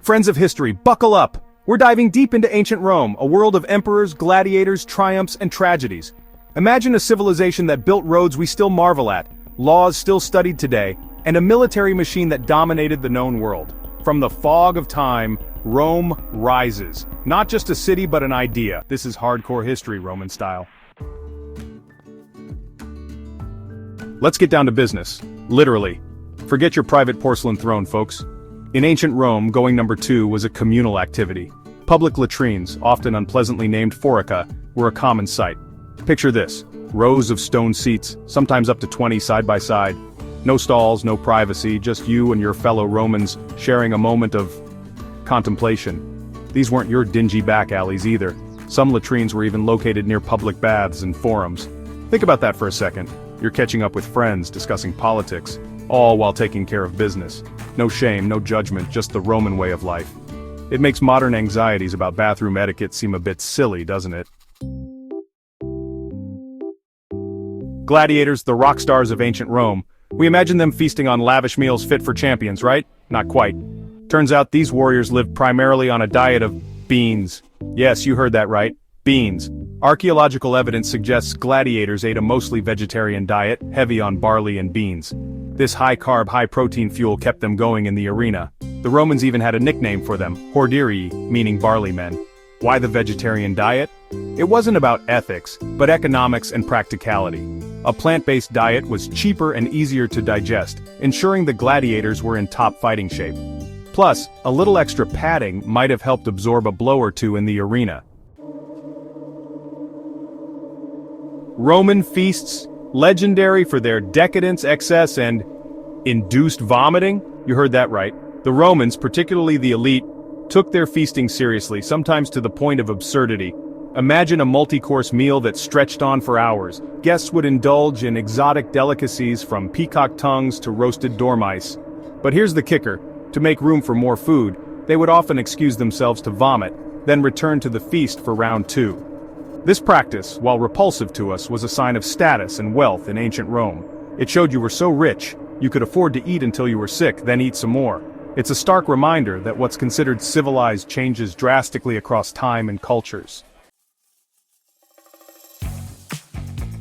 Friends of history, buckle up! We're diving deep into ancient Rome, a world of emperors, gladiators, triumphs, and tragedies. Imagine a civilization that built roads we still marvel at, laws still studied today, and a military machine that dominated the known world. From the fog of time, Rome rises. Not just a city but an idea. This is hardcore history, Roman style. Let's get down to business. Literally. Forget your private porcelain throne, folks. In ancient Rome, going number 2 was a communal activity. Public latrines, often unpleasantly named forica, were a common sight. Picture this: rows of stone seats, sometimes up to 20 side by side. No stalls, no privacy, just you and your fellow Romans sharing a moment of contemplation. These weren't your dingy back alleys either. Some latrines were even located near public baths and forums. Think about that for a second. You're catching up with friends, discussing politics, all while taking care of business. No shame, no judgment, just the Roman way of life. It makes modern anxieties about bathroom etiquette seem a bit silly, doesn't it? Gladiators, the rock stars of ancient Rome. We imagine them feasting on lavish meals fit for champions, right? Not quite. Turns out these warriors lived primarily on a diet of beans. Yes, you heard that right. Beans. Archaeological evidence suggests gladiators ate a mostly vegetarian diet, heavy on barley and beans. This high-carb, high-protein fuel kept them going in the arena. The Romans even had a nickname for them, hordearii, meaning barley men. Why the vegetarian diet? It wasn't about ethics, but economics and practicality. A plant-based diet was cheaper and easier to digest, ensuring the gladiators were in top fighting shape. Plus, a little extra padding might have helped absorb a blow or two in the arena. Roman feasts, legendary for their decadence, excess, and induced vomiting? You heard that right. The Romans, particularly the elite, took their feasting seriously, sometimes to the point of absurdity. Imagine a multi-course meal that stretched on for hours. Guests would indulge in exotic delicacies from peacock tongues to roasted dormice. But here's the kicker. To make room for more food, they would often excuse themselves to vomit, then return to the feast for round 2. This practice, while repulsive to us, was a sign of status and wealth in ancient Rome. It showed you were so rich, you could afford to eat until you were sick, then eat some more. It's a stark reminder that what's considered civilized changes drastically across time and cultures.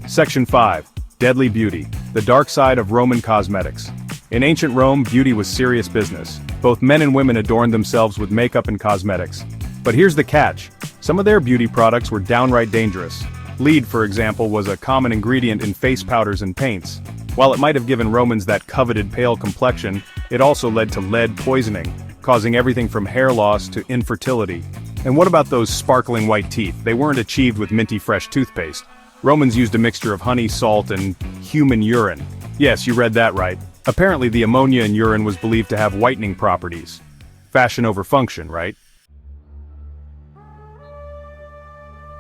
Section 5. Deadly Beauty, the dark side of Roman cosmetics. In ancient Rome, beauty was serious business. Both men and women adorned themselves with makeup and cosmetics. But here's the catch. Some of their beauty products were downright dangerous. Lead, for example, was a common ingredient in face powders and paints. While it might have given Romans that coveted pale complexion, it also led to lead poisoning, causing everything from hair loss to infertility. And what about those sparkling white teeth? They weren't achieved with minty fresh toothpaste. Romans used a mixture of honey, salt, and human urine. Yes, you read that right. Apparently the ammonia in urine was believed to have whitening properties. Fashion over function, right?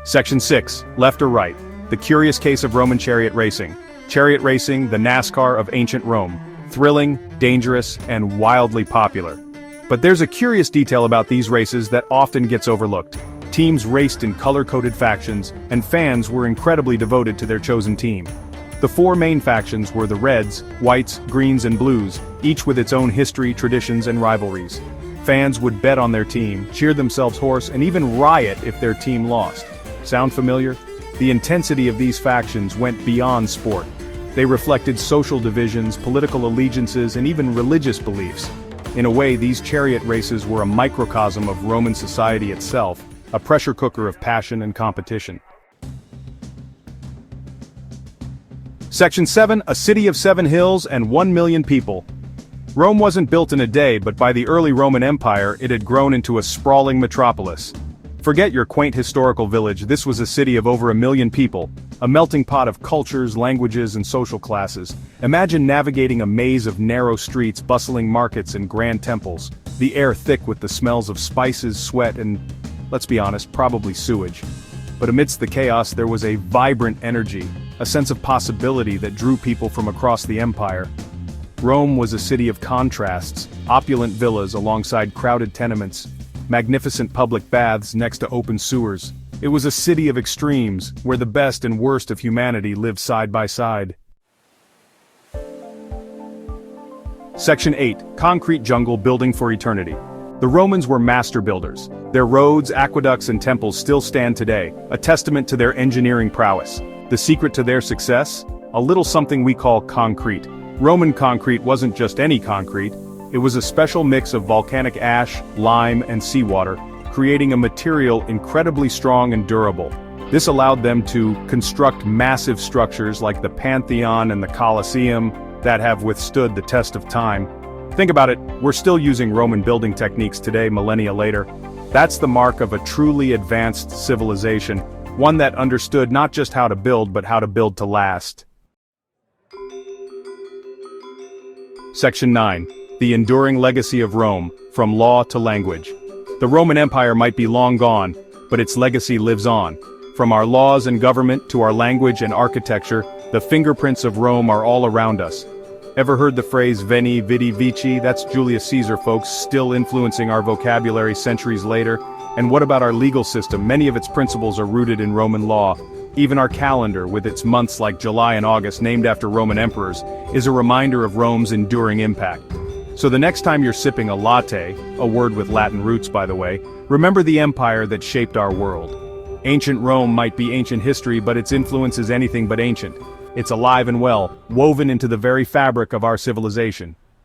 Section 6. Left or right. The curious case of Roman chariot racing. Chariot racing, the NASCAR of ancient Rome. Thrilling, dangerous, and wildly popular. But there's a curious detail about these races that often gets overlooked. Teams raced in color-coded factions, and fans were incredibly devoted to their chosen team. The 4 main factions were the Reds, Whites, Greens, and Blues, each with its own history, traditions, and rivalries. Fans would bet on their team, cheer themselves hoarse, and even riot if their team lost. Sound familiar? The intensity of these factions went beyond sport. They reflected social divisions, political allegiances, and even religious beliefs. In a way, these chariot races were a microcosm of Roman society itself, a pressure cooker of passion and competition. Section 7. A city of 7 hills and 1 million people. Rome wasn't built in a day, but by the early Roman Empire, it had grown into a sprawling metropolis. Forget your quaint historical village, this was a city of over 1 million people, a melting pot of cultures, languages, and social classes. Imagine navigating a maze of narrow streets, bustling markets, and grand temples, the air thick with the smells of spices, sweat, and, let's be honest, probably sewage. But amidst the chaos there was a vibrant energy, a sense of possibility that drew people from across the empire. Rome was a city of contrasts, opulent villas alongside crowded tenements, magnificent public baths next to open sewers. It was a city of extremes, where the best and worst of humanity lived side by side. Section 8. Concrete jungle building for eternity. The Romans were master builders. Their roads, aqueducts, and temples still stand today, a testament to their engineering prowess. The secret to their success? A little something we call concrete. Roman concrete wasn't just any concrete. It was a special mix of volcanic ash, lime, and seawater, creating a material incredibly strong and durable. This allowed them to construct massive structures like the Pantheon and the Colosseum that have withstood the test of time. Think about it, we're still using Roman building techniques today, millennia later. That's the mark of a truly advanced civilization, one that understood not just how to build, but how to build to last. Section 9. The enduring legacy of Rome, from law to language. The Roman Empire might be long gone, but its legacy lives on. From our laws and government to our language and architecture, the fingerprints of Rome are all around us. Ever heard the phrase Veni, Vidi, Vici? That's Julius Caesar, folks, still influencing our vocabulary centuries later. And what about our legal system? Many of its principles are rooted in Roman law. Even our calendar, with its months like July and August named after Roman emperors, is a reminder of Rome's enduring impact. So the next time you're sipping a latte, a word with Latin roots by the way, remember the empire that shaped our world. Ancient Rome might be ancient history, but its influence is anything but ancient. It's alive and well, woven into the very fabric of our civilization.